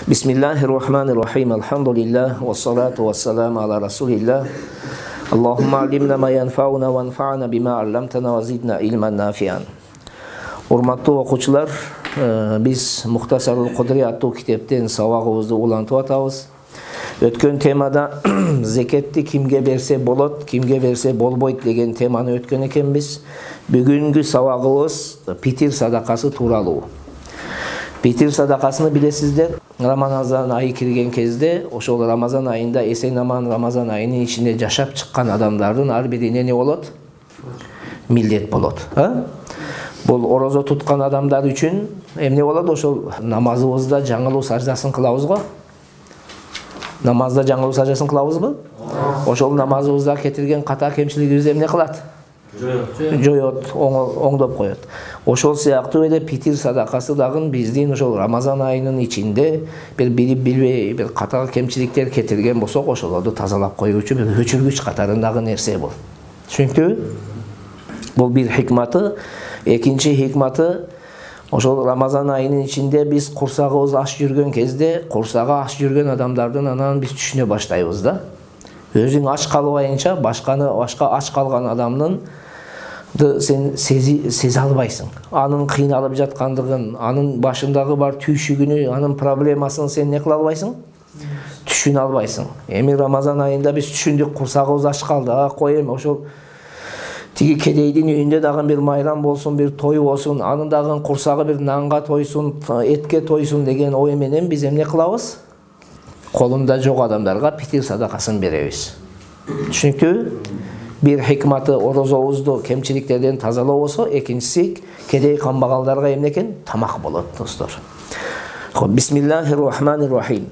Bismillahirrahmanirrahim. Elhamdülillah ve salatu ve selamu ala Resulillah. Allahumma alimna ma yanfa'una ve anfa'na bima allamtana ve zidna ilmen nafi'an. Урматтуу окуучулар, биз Мухтасарул Кудри аттуу китептен сабагыбызды улантып атабыз. Өткөн темада зекетти кимге берсе болот, кимге берсе болбойт деген теманы өткөн экенбиз. Бүгүнкү сабагыбыз питир садакасы тууралуу. Питир садакасыны билесиздер. Рамазан айы кирген кезде, ошол Рамазан айында эсен-аман Рамазан айынын ичинде жашап чыккан адамдардын ар бирине не болот? Милдет болот. Бул орозо туткан адамдар үчүн эмне болот? Ошол намазыбызда жаңылуу саждасын кылабыз го. Намазда жаңылуу саждасын кылабызбы? Ошол намазыбызда кетирген ката кемчилигибизди эмне кылат? Жоёт, оңдоп коёт. Ошол сыяктуу эле питир садакасы дагы биздин ошол Рамазан айынын ичинде бир билип билбей бир ката кемчиликтер кетирген болсок, ошолорду тазалап коюучу бир өчүргүч катарындагы нерсе бул. Чүнкү бул бир хикматы. Экинчи хикматы, ошол Рамазан айынын ичинде биз курсагыбыз аш жүргөн кезде, курсагы аш жүргөн адамдардын анан биз түшүнө баштайбыз да. Өзүң ач калбайынча башка ач калган адамдын сен сезе албайсың. Анын кыйналып жаткандыгын, анын башындагы бар түйшүгүнү, анын проблемасын сен не кыла албайсың? Түшүнө албайсың. Эми Рамазан айында биз түшүндүк, курсагыбыз аш калды. Кой эми ошол тиги кедейдин үйүндө дагы бир майрам болсун, бир той болсун, анын дагы курсагы бир нанга тойсун, этке тойсун деген ой менен биз эмне кылабыз? Колунда жок адамдарга питир садакасын беребиз. Чүнкү бир хикматы орозобузду кемчиликтерден тазалоо болсо, экинчиси кедей камбагалдарга эмне экен? Тамак болот, достор. Бисмиллахиррахманиррахим.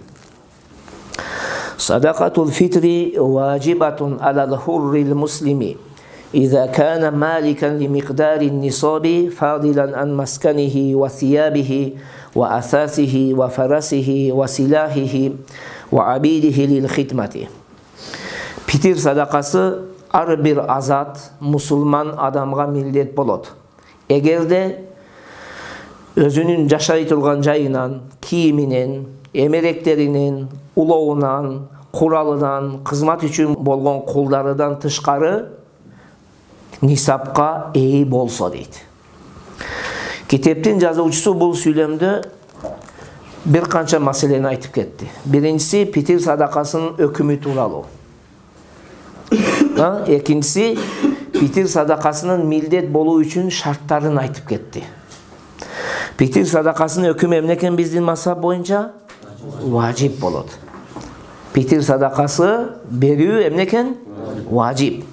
Садакатул фитри важибатун алал хуррил муслими. إذا كان مالكا لمقدار النصاب فاضلا عن مسكنه وثيابه وأثاثه وفرسه وسلاحه وعبيده للخدمة. Питир садакасы ар бир азат мусулман адамга милдет болот. Эгерде өзүнүн жашай турган жайынан, кийиминен, эмеректеринен, улоунан, куралынан, кызмат үчүн болгон кулдарыдан тышкары нисапка ээ болсо дейт. Китептин жазуучусу бул сүйлөмдө бир канча маселени айтып кетти. Биринчиси питир садакасынын өкүмү тууралуу. Экинчиси питир садакасынын милдет болуу үчүн шарттарын айтып кетти. Питир садакасынын өкүмү эмне экен биздин мазхаб боюнча? Важип болот. Питир садакасы берүү эмне экен? Важип.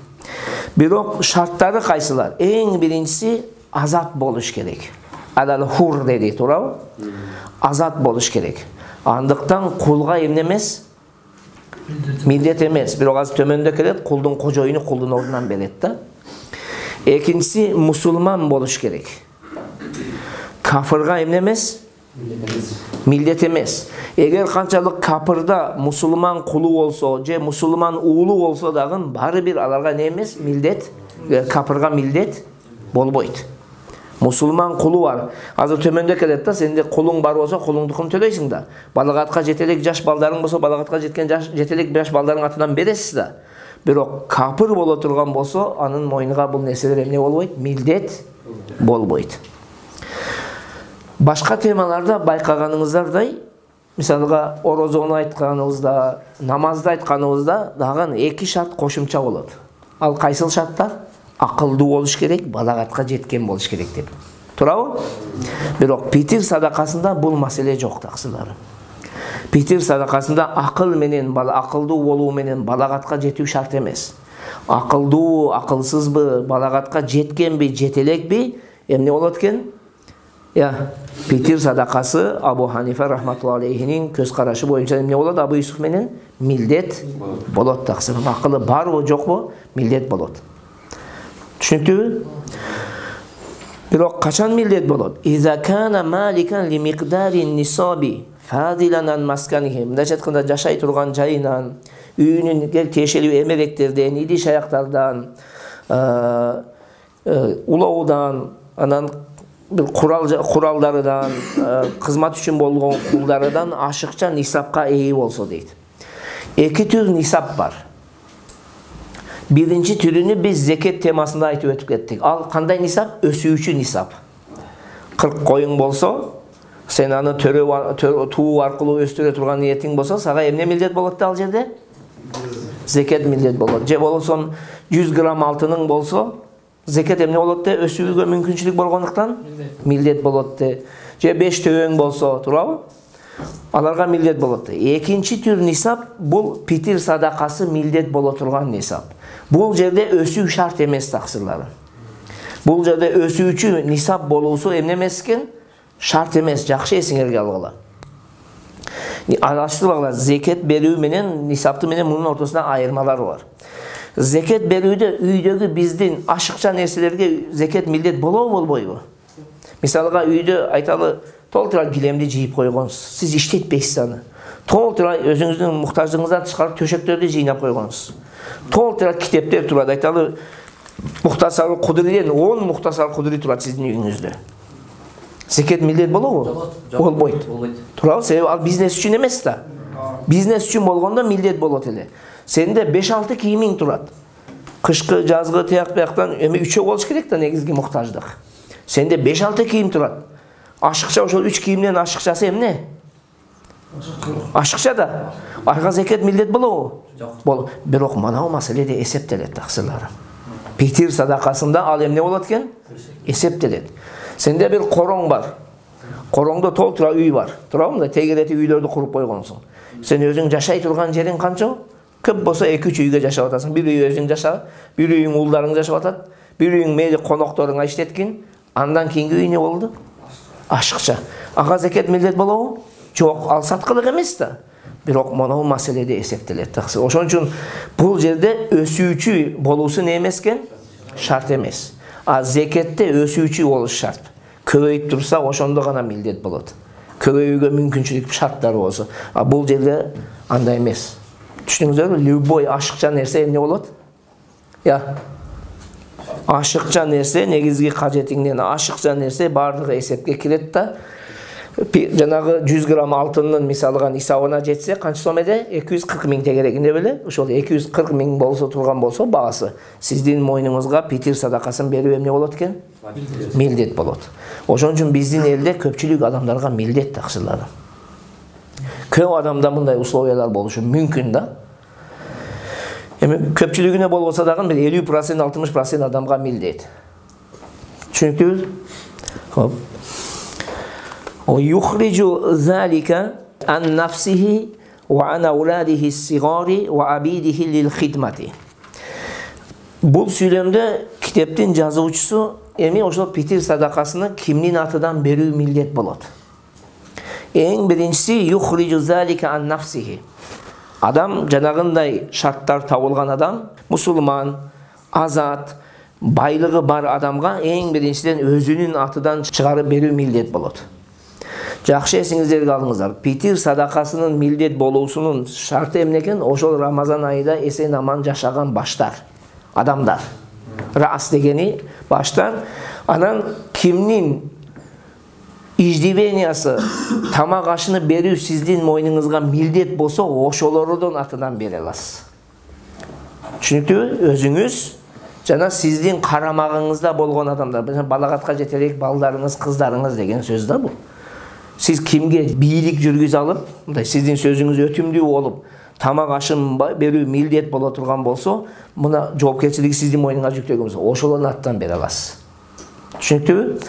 Бирок шарттары кайсылар? Эң биринчиси азат болуш керек. Алал хур деди, туурабы? Азат болуш керек. Андыктан кулга эмне эмес? Милдет эмес. Бирок азыр төмөндө келет, кулдун кожоюну кулдун ордунан берет да. Экинчиси мусулман болуш керек. Кафырга эмне эмес? Милдет эмес. Эгер канчалык капырда мусулман кулу болсо, же мусулман уулу болсо дагы бары бир аларга не эмес? Милдет, капырга милдет болбойт. Мусулман кулу бар. Азыр төмөндө келет да, сенде кулуң бар болсо, кулуңдукун төлөйсүң да. Балагатка жетелек жаш балдарың болсо, балагатка жеткен жетелек жаш балдарың атынан бересиз да. Бирок капыр боло турган болсо, анын мойнуга бул нерселер эмне болбойт? Милдет болбойт. Башка темаларда байкаганыңыздардай, мисалга орозону айтканыбызда, намазды айтканыбызда дагы эки шарт кошумча болот. Ал кайсыл шарттар? Акылдуу болуш керек, балагатка жеткен болуш керек деп. Туурабы? Бирок питир садакасында бул маселе жок, таксылары. Питир садакасында акыл менен, акылдуу болуу менен балагатка жетүү шарт эмес. Акылдуу, акылсызбы, балагатка жеткенби, жетелекби, эмне болот экен? Питир садакасы Абу Ханифа рахматуллахи алейхинин көз карашы боюнча эмне болот? Абу Юсуф менен милдет болот, таксырым. Акылы барбы, жокпу? Милдет болот. Түшүнүктүбү? Бирок качан милдет болот? Иза кана маликан ли миqdari нисаби фадилан ан масканихи. Мындайча айтканда жашай турган жайынан, үйүнүн тиешелүү эмеректерден, идиш аяктардан, улоудан, анан bir kurallardan, kızmat üçün болгон кулдардан ашыкча нисапка ээ болсо дейт. Эки түр нисап бар. Birinci türünü biz zeket temasında aytып өтүп кеттик. Ал кандай нисап? Өсүүчү нисап. 40 koyun болсо, sen аны туу аркылуу өстүрө турган ниетиң болсо, сага эмне милдет болот да ал жерде? Зекет милдет болот. Же болсо 100 грамм алтының болсо, зекет эмне болот де? Өсүүгө мүмкүнчүлүк болгондуктан милдет болот де. Же 5 төбөң болсо, туурабы? Аларга милдет болот де. Экинчи түр нисап бул питир садакасы милдет боло турган нисап. Бул жерде өсүү шарт эмес таксырлары. Бул жерде өсүүчү нисап болуусу эмне эмес экен? Шарт эмес, жакшы эсиңерге алгыла. Араштырбагыла, зекет берүү менен нисапты менен мунун ортосунда айырмалары бар. Зекет берүүдө үйдөгү биздин ашыкча нерселерге зекет милдет болобу, болбойбу? Мисалга үйдө айталы толтура килемди жийип койгонсуз. Сиз иштетпейсиз аны. Толтура өзүңүздүн муктаждыгыңыздан тышкарып төшөктөрдү жыйнап койгонсуз. Толтура китептер турат. Айталы Мухтасар Кудуриден 10 Мухтасар Кудури турат сиздин үйүңүздө. Зекет милдет болобу? Болбойт. Туурабы? Себеби ал бизнес үчүн эмес да. Бизнес үчүн болгондо милдет болот эле. Сенде 5-6 кийимиң турат. Кышкы, жазгы тияк-бияктан эми 3 болуш керек да негизги муктаждык. Сенде 5-6 кийим турат. Ашыкча ошол 3 кийимден ашыкчасы эмне? Ашыкча да. Ага зекет милдет болобу? Жок. Бирок манау маселеде эсептелет таксылары. Питир садакасында ал эмне болот экен? Эсептелет. Сенде бир короң бар. Короңдо толтура үй бар. Туурабы? Мындай тегерети үйлөрдү куруп койгонсуң. Сен өзүң жашай турган жериң канча? Көп болсо 2-3 үйгө жашап атасың. Бир үй өзүң жаша, бир үйүң уулдарың жашап атат, бир үйүң мейли конокторуңа иштеткин. Андан кийинки үй эмне болду? Ашыкча. Ага зекет милдет болобу? Жок, ал саткылык эмес да. Бирок монау маселеде эсептелет. Ошон үчүн бул жерде өсүүчү болуусу не эмес экен? Шарт эмес. А зекетте өсүүчү болуш шарт. Көбөйүп турса, ошондо гана милдет болот. Көбөйүүгө мүмкүнчүлүк шарттары болсо. А бул жерде андай эмес. Түшүнүңүздөрбү? Любой ашыкча нерсе эмне болот? Я. Ашыкча нерсе негизги кажетиңден ашыкча нерсе бардыгы эсепке кирет да. Жанагы 100 грамм алтындын мисалга нисабына жетсе, канча сом эде? 240 000 тегерегинде беле? Ошол 240 000 болсо турган болсо багасы, сиздин мойнуңузга питир садакасын берүү эмне болот экен? Милдет болот. Ошон үчүн биздин элде көпчүлүк адамдарга милдет таксылары. Көп адамда мындай условиялар болушу мүмкүн да. Эми көпчүлүгүнө болбосо дагы бир 50%, 60% адамга милдет. Түшүнүктүүбү? Хоп. ويخرج ذلك عن نفسه وعن أولاده الصغار وعبيده للخدمة. Бул сүйлөмдө китептин жазуучусу эми ошол питир садакасыны кимдин атынан берүү милдет болот. Эң биринчиси يخرج ذلك عن نفسه. Адам жанагындай шарттар табылган адам, мусулман, азат, байлыгы бар адамга эң биринчиден өзүнүн атынан чыгарып берүү милдет болот. Жакшы эсиңиздерге алыңыздар. Питир садакасынын милдет болуусунун шарты эмне экен? Ошол Рамазан айында эсен аман жашаган баштар, адамдар. Рас дегени баштар. Анан кимдин иждивениясы, тамак ашыны берүү сиздин мойнуңузга милдет болсо, ошолордун атынан бере аласыз. Түшүнүктүүбү? Өзүңүз жана сиздин карамагыңызда болгон адамдар, балагатка жетерек балдарыңыз, кыздарыңыз деген сөз да бул. Siz kimge biyilik жүргүз алып, сиздин сөзүңүз өтүмдүү болуп, тамак ашын берүү милдет боло турган болсо, мына жоопкерчилиги сиздин мойнуңа жүктөгөн болсо, ошолордун атынан бере аласыз. Түшүнүктүүбү?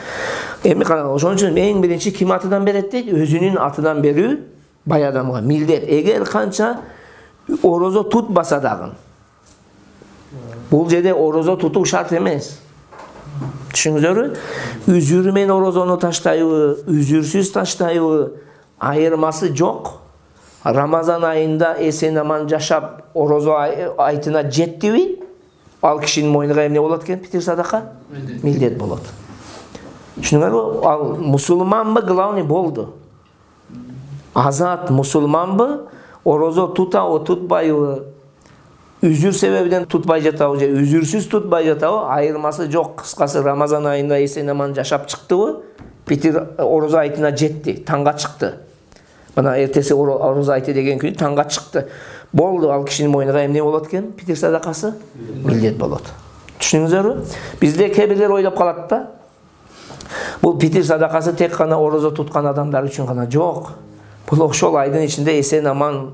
Эми караңыз, ошон үчүн эң биринчи ким атынан берет дейт? Өзүнүн атынан берүү бай адамга милдет. Эгер канча орозо тутбаса дагы, бул жерде орозо тутуу шарт эмес. Түшүңүздөрбү? Үзүр менен орозону таштайбы, үзүрсүз таштайбы, айырмасы жок. Рамазан айында эсен аман жашап, орозо айтына жеттиби? Ал кишинин мойнуна эмне болот экен? Питир садака? Милдет болот. Түшүнүңөрбү? Ал мусулманбы? Главный болду. Азат мусулманбы? Орозо тутабы, тутпайбы? үзүр себебинен тутпай жатабы же үзүрсүз тутпай жатабы айырмасы жок. Кыскасы Рамазан айында эсен-аман жашап чыктыбы, Питир орозо айтына жетти, таңга чыкты. Мына эртеси орозо айты деген күнү таңга чыкты. Болду, ал кишинин мойнуна эмне болот экен? Питир садакасы милдет болот. Түшүнүңүздөрбү? Бизде кээ бирлер ойлоп калат да. Бул питир садакасы тек гана орозо туткан адамдар үчүн гана жок. Бул ошол айдын ичинде эсен-аман,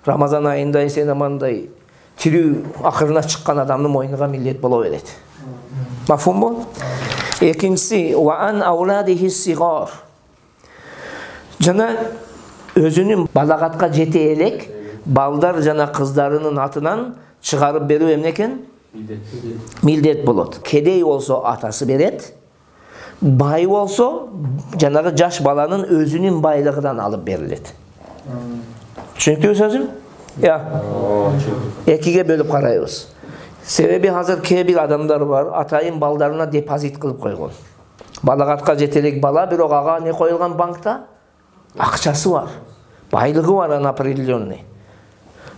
Рамазан айында эсен-амандай тирүү акырына чыккан адамдын мойнуна милдет боло берет. Мафхумбу? Экинчиси ва ан ауладихи сигар. Жана өзүнүн балагатка жете элек балдар жана кыздарынын атынан чыгарып берүү эмне экен? Милдет болот. Кедей болсо атасы берет. Бай болсо жанагы жаш баланын өзүнүн байлыгынан алып берилет. Түшүнүктүүбү сөзүм? Я. Экиге бөлүп карайбыз. Себеби азыр кээ бир адамдар бар, атайын балдарына депозит кылып койгон. Балагатка жетелек бала, бирок ага не коюлган банкта? Акчасы бар. Байлыгы бар определенный.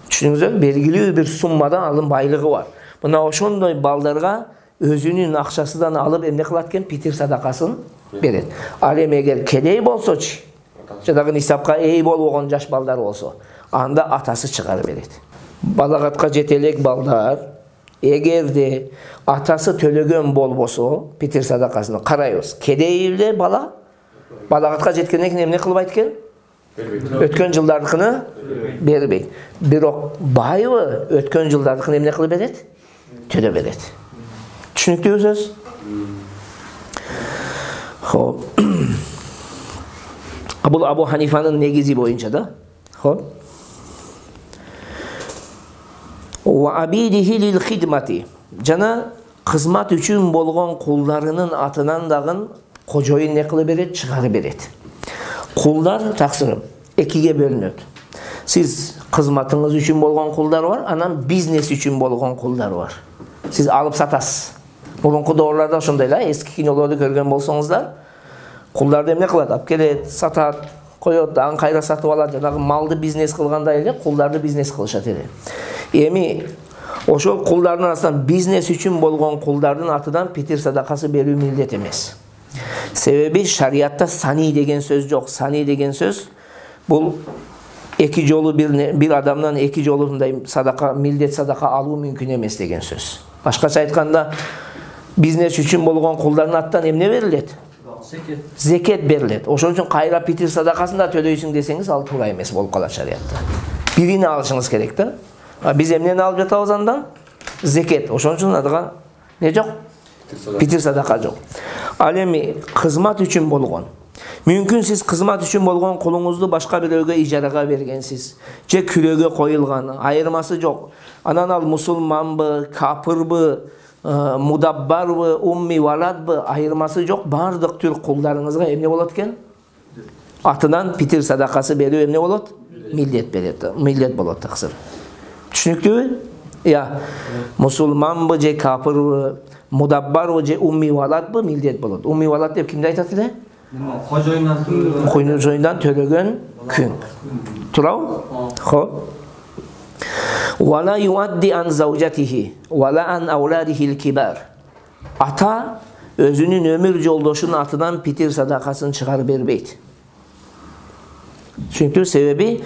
Түшүнүңүзбү? Белгилүү бир суммадан алым байлыгы бар. Мына ошондой балдарга өзүнүн акчасынан алып эмне кылат экен? Питир садакасын берет. Ал эми эгер кедей болсочу, жанагы нисапка эй болбогон жаш балдар болсо, анда атасы чыгарып берет. Балагатка жетелек балдар эгерде атасы төлөгөн болбосо, питир садакасын карайбыз. Кедей эле бала балагатка жеткенден кийин эмне кылбайт экен? Өткөн жылдардыкыны бербейт. Бирок байбы өткөн жылдардыкын эмне кылып берет? Төлөп берет. Түшүнүктүүбү сөз? Хоп. Бул Абу Ханифанын негизи боюнча да. Хоп. Ва абидихи лил хидмати. Жана кызмат үчүн болгон кулдарынын атынан дагы кожоюн не кылып берет? Чыгарып берет. Кулдар таксырым экиге бөлүнөт. Сиз кызматыңыз үчүн болгон кулдар бар, анан бизнес үчүн болгон кулдар бар. Сиз алып сатасыз. Мурунку доорларда ошондой эле, эски кинолорду көргөн болсоңуздар, кулдарды эмне кылат? Алып келет, сатат, коет, аны кайра сатып алат, жанагы малды бизнес кылгандай эле, кулдарды бизнес кылышат эле. Эми ошол кулдардын арасынан бизнес үчүн болгон кулдардын атынан питир садакасы берүү милдет эмес. Себеби шариатта сани деген сөз жок. Сани деген сөз бул эки жолу бир адамдан эки жолу мындай садака, милдет садака алуу мүмкүн эмес деген сөз. Башкача айтканда, бизнес үчүн болгон кулдардын атынан эмне берилет? Зекет берилет. Ошон үчүн кайра питир садакасын да төлөйсүң десеңиз, ал туура эмес болуп калат шариатта. Бирини алышыңыз керек да. Биз эмнени алып жатабыз андан? Зекет. Ошон үчүн адыга не жок? Питир садака жок. Ал эми кызмат үчүн болгон. Мүмкүн сиз кызмат үчүн болгон кулуңузду башка бирөөгө ижарага бергенсиз, же күрөөгө коюлган, айырмасы жок. Анан ал мусулманбы, капырбы, мудаббарбы, умми валадбы, айырмасы жок. Бардык түр кулдарыңызга эмне болот экен? Атынан питир садакасы берүү эмне болот? Милдет берет. Милдет болот таксыр. Түшүнүктүүбү? Я, мусулманбы же капырбы, мудаббарбы же умми валадбы милдет болот. Умми валад деп кимди айтат эле? Кожоюндан төлөгөн күн. Туурабы? Хоп. Вала юадди ан заужатихи вала ан ауладихил кибар. Ата өзүнүн өмүр жолдошунун атынан питир садакасын чыгарып бербейт. Чүнкү себеби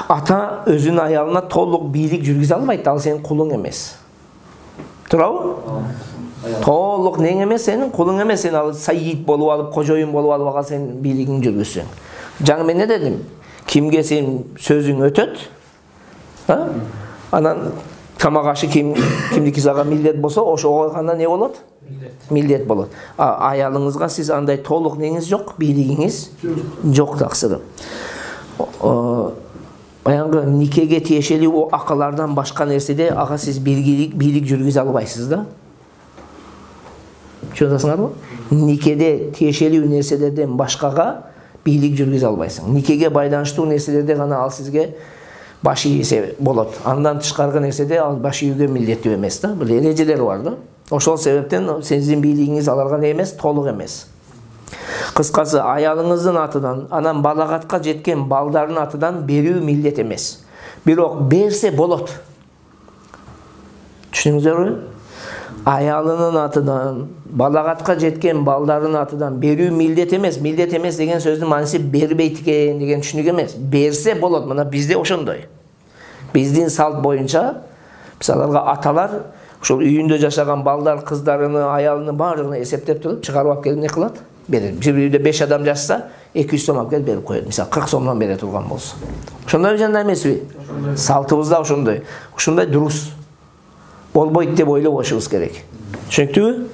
ата өзүнүн аялына толук бийлик жүргүзө албайт, ал сенин кулуң эмес. Туурабы? Толук нең эмес, сенин кулуң эмес, сен ал сайид болуп алып, кожоюн болуп алып ага сен бийлигиң жүргүзсөң. Жаңы мен не дедим? Кимге сен сөзүң өтөт? Анан тамак ашы кимдики сага милдет болсо, ошого гана не болот? Милдет болот. Аялыңызга сиз андай толук неңиз жок, бийлигиңиз жок таксыры. Баягы никеге тиешелүү акылардан башка нерседе ага сиз бийлик жүргүзө албайсыз да. Чөзасыңарбы? Никеде тиешелүү нерселерден башкага бийлик жүргүзө албайсың. Никеге байланыштуу нерселерде гана ал сизге баш ийсе болот. Андан тышкаркы нерседе ал баш ийүүгө милдеттүү эмес да. Бул эрежелер бар да. Ошол себептен сиздин бийлигиңиз аларга не эмес, толук эмес. Кыскасы, аялыңыздын атынан, анан балагатка жеткен балдардын атынан берүү милдет эмес. Бирок берсе болот. Түшүнүңүзбү? Аялынын атынан, балагатка жеткен балдарын атынан берүү милдет эмес. Милдет эмес деген сөздүн мааниси бербейт экен деген түшүнүк эмес. Берсе болот. Мына бизде ошондой. Биздин салт боюнча мисалга аталар ошол үйүндө жашаган балдар, кыздарыны, аялыны баардыгын эсептеп туруп, чыгарып алып келип не кылат? Берет. Бир үйдө 5 адам жашаса, 200 сом алып келип берип коет. Мисалы 40 сомдон бере турган болсо. Ошондой жана эмеспи? Салтыбызда ошондой. Ошондой дурус. Болбойт деп ойлобошубуз керек. Түшүнүктүбү?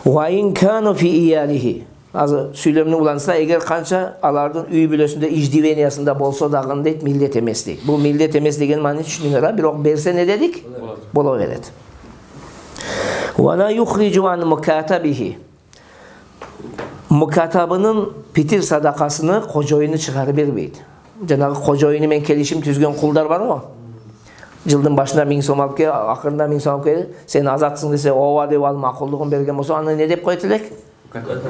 Ва ин кану фи иялихи. Азыр сүйлөмдүн уланса, эгер канча алардын үй бүлөсүндө иждивениясында болсо дагы дейт, милдет эмес дейт. Бул милдет эмес деген маани түшүнүңөр, бирок берсе не дедик? Боло берет. Ва ла юхриджу ан мукатабихи. Мукатабынын питир садакасыны кожоюну чыгарып бербейт. Жанагы кожоюну менен келишим түзгөн кулдар бар го. Жылдын башында 1000 сом алып кел, акырында 1000 сом алып кел, сен азатсың десе, ооба деп ал макулдугун берген болсо, аны не деп коет элек?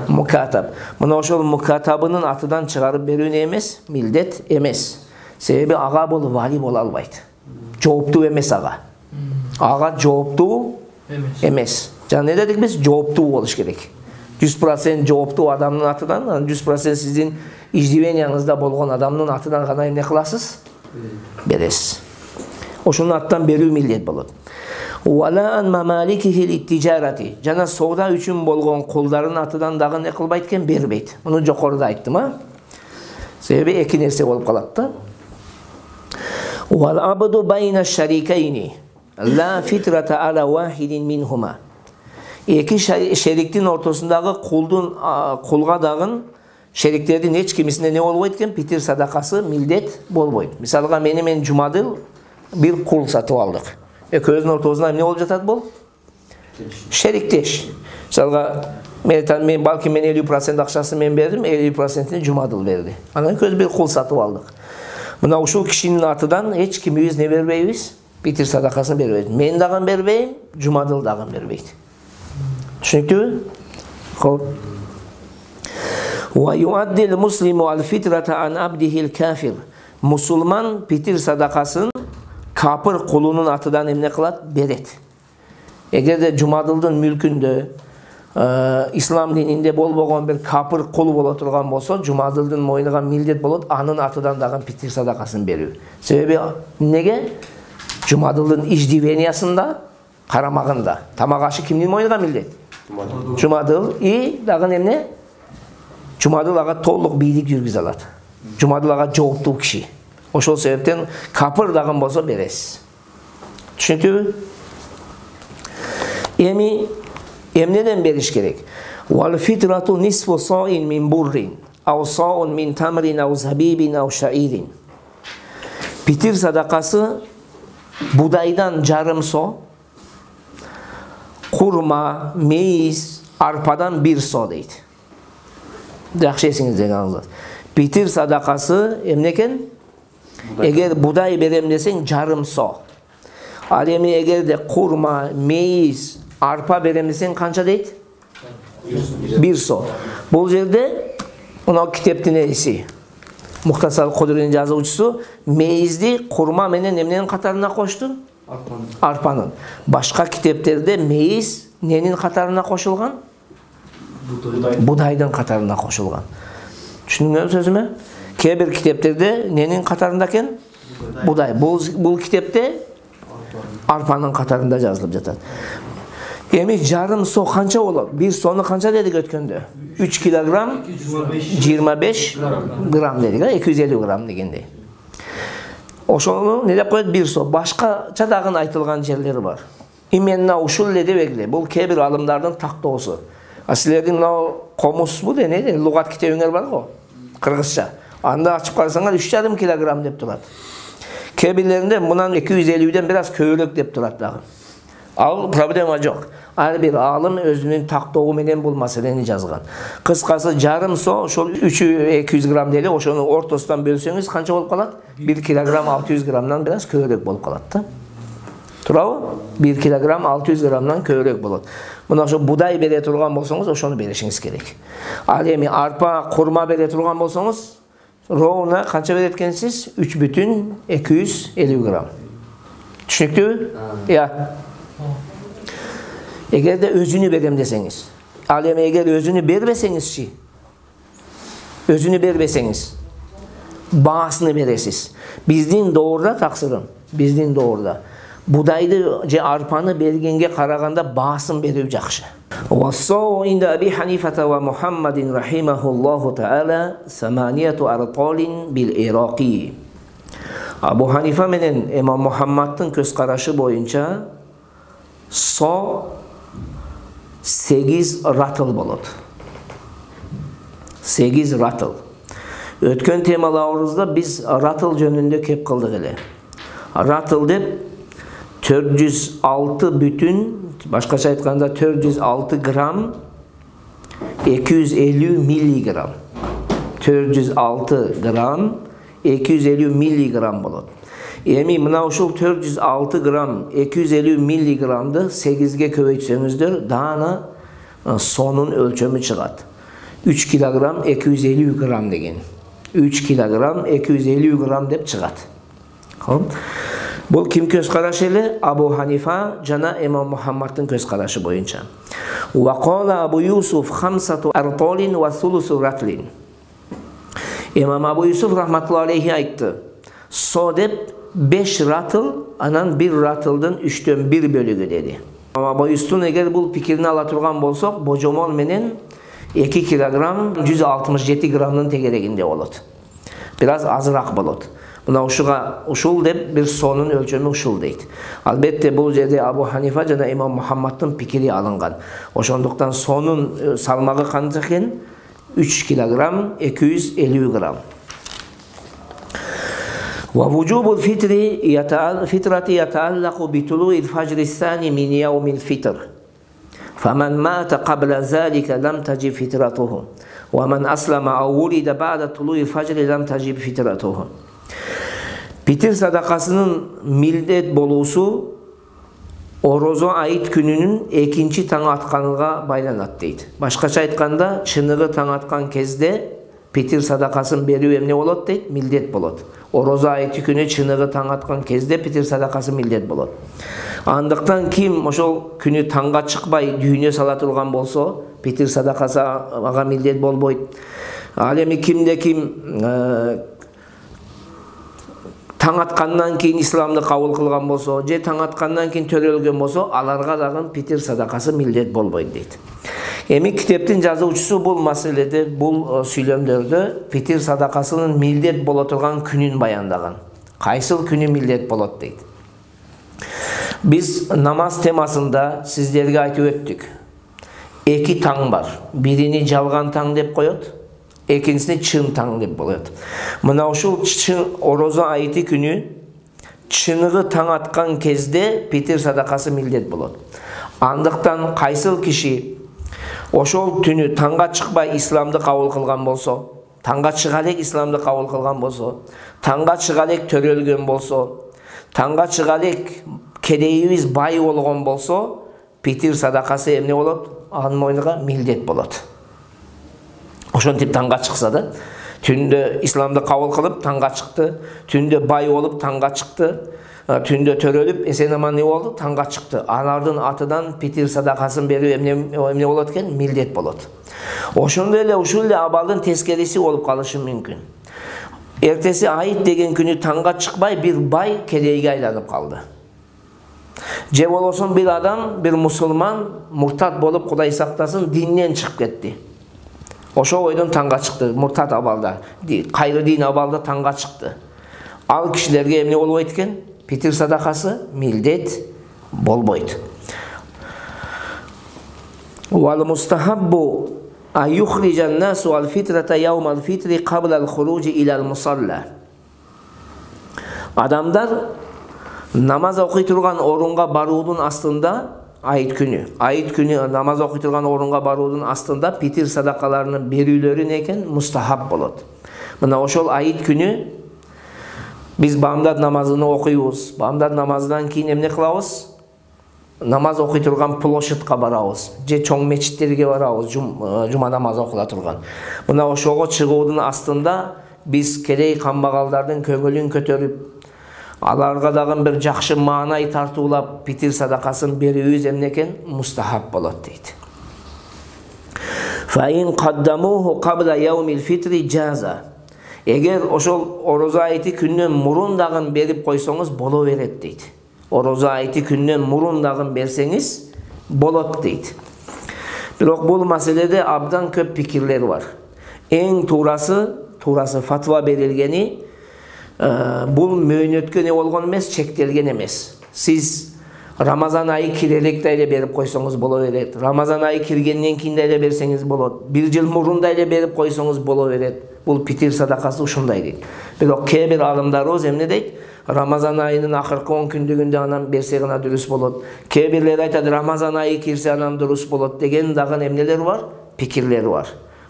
Мукатаб. Мына ошол мукатабынын атынан чыгарып берүү не эмес? Милдет эмес. Себеби ага болуп вали боло албайт. Жооптуу эмес ага. Ага жооптуу эмес. Жана не дедик биз? Жооптуу болуш керек. 100% жооптуу адамдын атынан, 100% сиздин иждивенияңызда болгон адамдын атынан гана эмне кыласыз? Бересиз. Ошонун аттан берүү милдет болот. Вала ан мамаликихи литтижарати. Жана соода үчүн болгон кулдардын атынан дагы не кылбайт экен? Бербейт. Муну жокоруда айттым, а? Себеби эки нерсе болуп калат да. Вал абду байна шарикайни. Ла фитрата ала вахидин минхума. Эки шериктин ортосундагы кулга дагы шериктердин эч кимисине не болбойт экен? Питир садакасы милдет болбойт. Мисалга мен Жумадыл bir kul satıp aldık. Eközün ortasında ne olacak bu? Şeriktеш. Mesela men balki men 50% akçası men verdim, 50%'ini Cumadıl verdi. Ana köz bir kul satıp aldık. Buna uşul kişinin atıdan hiç kimimiz ne vermeyiz? Bitir sadakasını vermeyiz. Men dağın vermeyim, Cumadıl dağın vermeyiz. Çünkü ve yuaddil muslimu al fitrata an abdihil kafir. Musulman pitir sadakasını kapır kulunun atıdan emne kılat? Beret. Eğer de Cumadıl'ın mülkünde İslam dininde bol bolğan bir kapır kulu bola turgan bolsa, Cumadıl'ın moynuğa mildet bolot, anın atıdan dağın pitir sadakasını veriyor. Sebebi nege? Cumadıl'ın icdiveniyasında, karamağında. Tamagaşı kimnin moynuğa mildet? Cumadıl. Dağın emne? Cumadıl ağa tolluk biylik yürgüz alat. Cumadıl ağa jooptуу kişi. Oşol sebepten kapır dağın bolsa beresiz. Çünkü emneden beriş gerek. Wal fitratu nisfu sa'in min burrin aw sa'un min tamrin aw zabibin aw sha'irin. Pitir sadakası budaydan yarım so, kurma, meyiz, arpadan bir so deydi. Yaxşı esiniz deganыңыз. Pitir sadakası emneken? Eğer buday berem desen yarım so. Alemi eğer de kurma, meyiz, arpa berem desen kança deydi? Bir so. Bu yerde ona kitaptın neyisi? Muhtasar Kudur'un yazıcısı meyizli kurma menen emnenin katarına koştu? Arpanın. Başka kitaplarda meyiz nenin katarına koşulgan? Budaydan katarına koşulgan. Düşündünüz sözüme? Kebir kitaplarda nenin katarındaken? Buday. Bu kitapta arpanın katarında yazılıp jatar. Emi yarım so kança olur? Bir sonu kança dedik ötkönde? 3 kilogram 25 gram dedik. 250 gram degende. Oşonu ne dep koyat? Bir so. Başkaça dağın aytılgan yerleri var. İmenna uşul dep egli. Bu kebir alımlardan taktoğusu. Asilerden komus bu de neydi? Lugat kitabınger var o. Kırgızça. Anda açıp karsanlar 3,5 kilogram dep durat. Kebirlerinde bundan 250'den biraz köylük dep durat dağın. Al problema yok. Her bir alım özünün taktoğu menen bul meseleni yazgan. Kıskası yarım so, şol 3'ü 200 gram deli, o şonu ortasından bölseniz kança olup kalat? 1 kilogram 600 gramdan biraz köylük bolup kalat. Turabı? 1 kilogram 600 gramdan köylük bolup. Buna şu buday bere turgan bolsanız, o şonu berişiniz gerek. Alemi arpa, kurma bere turgan bolsanız, roğuna kança veretkensiz? 3,250 gram. Düşünüktü? Ya. Eğer de özünü berem deseniz. Aleme eğer özünü bermeseniz özünü bermeseniz bağısını beresiz. Bizden doğruda taksırın. Bizden doğruda. Budaydı je arpanı bergenge karaganda bağısın berip jakşı. Vassavu inda Abi Hanifata ve Muhammedin rahimahullahu ta'ala samaniyatu artalin bil Iraqi. Abu Hanifa menen İmam Muhammed'in köz karaşı boyunca so 8 ratıl bolot. 8 ratıl. Ötken temalarımızda biz ratıl jönünde kep kıldık ele. Ratıl dep 406 bütün, başkaça aytkanda 406 gram 250 milligram. 406 gram 250 milligram bolot. Emi mına uşul 406 gram 250 milligramdı 8'ge köbeytsеңizdер dana sonun ölçümü çıgat. 3 kilogram 250 gram degen. 3 kilogram 250 gram dep çıgat. Bu kim köz karaşı ele? Abu Hanifa jana İmam Muhammed'in köz karaşı boyunca. Ve qala Abu Yusuf khamsatu artalin ve thulusu ratlin. İmam Abu Yusuf rahmetullahi aleyhi aytdı. So dep 5 ratıl, anan 1 ratıldan 3'ten 1 bölügü dedi. Ama Abu Yusuf'un eğer bu pikirini ala turgan bolsak, bojomol menen 2 kilogram 167 gramın tegereginde olur. Biraz azırak bolot. Buna uşul dep bir sonun ölçümü uşul deydi. Albatta bu yerde Abu Hanifa jana İmam Muhammed'in pikiri alıngan. Oşonduktan sonun salmağı kança eken 3 kilogram 250 gram. ووجوب الفطرة يتعلق بطلوع الفجر الثاني من يوم الفطر فمن مات قبل ذلك لم تجب فطرته ومن أسلم أو ولد بعد طلوع الفجر لم تجب فطرته. Fitir sadakasının mildet bolusu orozo ait gününün ikinci taң atkanıga baylanat deydi. Başkaça aytkanda çınıgı taң atkan kezde fitir sadakasını berүү emne bolot deydi, mildet bolot. Orozo ayeti günü çınıgı taң atkan kezde fitir sadakası mildet bolot. Andıktan kim oşol günü taңga çıkbay düğüne sala turgan bolsa, fitir sadakası aga mildet bolboyt. Al эми kimde kim taң atkandan keyin İslamды kabul kılgan bolsa, je taң atkandan keyin törөлгөн bolsa, alarga dagы fitir sadakası mildet bolboyt deydi. Эми kiteptin жазуучусу бул маселеде, бул сүйлөмдөрдө fitir sadakasынын mildet боло турган күнүн баяндаган. Кайсыл күнү mildet болот дейт. Biz namaz temasında sizlerge айтып өттүk. 2 taң бар. Birini жалган taң деп коет, экинчисini чын taң деп коет. Мына ушул орозо айты күнү чыныгы таң аткан кезде fitir sadakасы mildet болот. Андыктан кайсыл киши ошол түнү таңга чыкпай исламды кабыл кылган болсо, таңга чыга элек исламды кабыл кылган болсо, таңга чыга элек төрөлгөн болсо, таңга чыга элек кедейибиз бай болгон болсо, fitir sadakасы эмне болот? Анын мойнуна милдет болот. Ошентип таңга чыкса да, түндө исламды кабыл кылып таңга чыкты, түндө бай болуп таңга чыкты, түндө төрөлүп эсен аман не болду? Таңга чыкты. Алардын атынан fitir sadakaсын берүү эмне болот экен? Милдет болот. Ошондой эле ушул эле абалдын тескериси болуп калышы мүмкүн. Эртеси айт деген күнү таңга чыкпай бир бай кедейге айланып калды. Же болосун бир адам, бир мусулман муртат болуп Кудай сактасын динден чыгып кетти. Ошо ойдон таңга чыкты, муртат абалда, кайры дин абалда таңга чыкты. Ал кишилерге эмне болбойт экен? Fitir sadakası mildet bolboyt. Wal mustahabbu an yukhrijan nasu al fitrata yawm al fitri qabla al khuruj ila al musalla. Adamlar namaz okuy turgan orunga baruudun astında ayit günü namaz okuy turgan orunga baruudun astında fitir sadakalarının berүүлөрү eken mustahab bolot. Mına oşol ayit günü biz bamdad namazını okuyuz. Bamdad namazdan keyin emne kılabız? Namaz okuy turgan ploşetка barabız. Je çoң mechitтерге barabız. Juma namazı okula turgan. Mına oşogo чыгуудун астында biz kedey kambagalдардын көңүлүн көтөрүп, аларга дагы бир жакшы маанай тартуулап питир садакасын берүүбүз эмне экен? Мустахаб болот дейт. Фаин каддамуху кабла яумил фитри жаза. Эгер ошол орозо айты күндөн мурун дагы берип койсоңуз боло берет дейт. Орозо айты күндөн мурун дагы берсеңиз болот дейт. Бирок бул маселеде абдан көп пикирлер бар. Эң туурасы фатва берилгени бул мөөнөткө не болгон эмес, чектелген эмес. Сиз Рамазан айы киреликте эле берип койсоңуз боло берет. Рамазан айы киргенден кийин эле берсеңиз болот. Бир жыл мурунда эле берип койсоңуз боло берет. Бул питир садакасы ушундай дейт. Бирок кээ бир алымдарыбыз эмне дейт? Рамазан айынын акыркы 10 күндүгүндө анан берсе гана дурус болот. Кээ бирлер айтат Рамазан айы кирсе анан дурус болот деген дагы эмнелер бар? Пикирлер бар.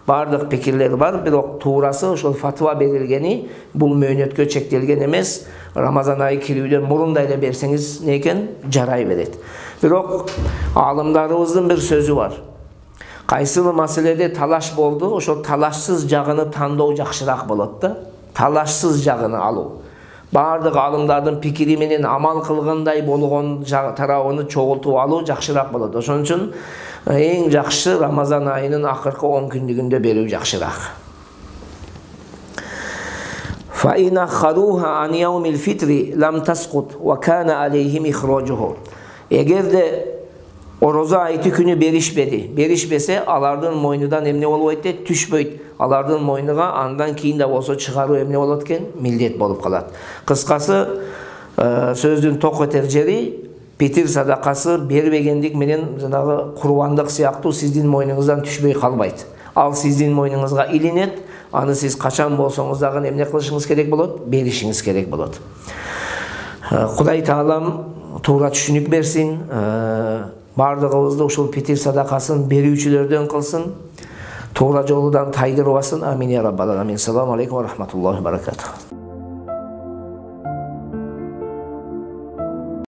Бардык пикирлер бар, бирок туурасы ошол фатва берилгени бул мөөнөткө чектелген эмес. Рамазан айы кирүүдөн мурунда эле берсеңиз не экен? Жарай берет. Бирок алымдарыбыздын бир сөзү бар. Кайсыл маселеде талаш болду, ошол талашсыз жагыны тандоо жакшыраак болот да. Талашсыз жагыны алуу. Бардык алымдардын пикири менен амал кылгандай болгон тарабын чогултуп алуу жакшыраак болот. Ошон үчүн эң жакшы Рамазан айынын акыркы 10 күндүгүндө берүү жакшыраак. فإن أخروها عن يوم الفطر لم تسقط وكان عليهم إخراجه. Эгерде орозо айты күнү беришпесе, алардын мойнудан эмне болбойт дейт? Түшпөйт. Алардын мойнуга андан кийин да болсо чыгаруу эмне болот экен? Милдет болуп калат. Кыскасы сөздүн ток этер жери питир садакасы бербегендик менен жанагы курбандык сыяктуу сиздин мойнуңуздан түшпөй калбайт. Ал сиздин мойнуңузга илинет. Аны сиз качан болсоңуз дагы эмне кылышыңыз керек болот? Беришиңиз керек болот. Кудай таалам туура түшүнүк берсин. Бардыгыбызды ушул питир садакасын берүүчүлөрдөн кылсын. Туура жолудан тайдырбасын. Амин я раббал аламин. Саламу алейкум ва рахматуллахи ва баракатух.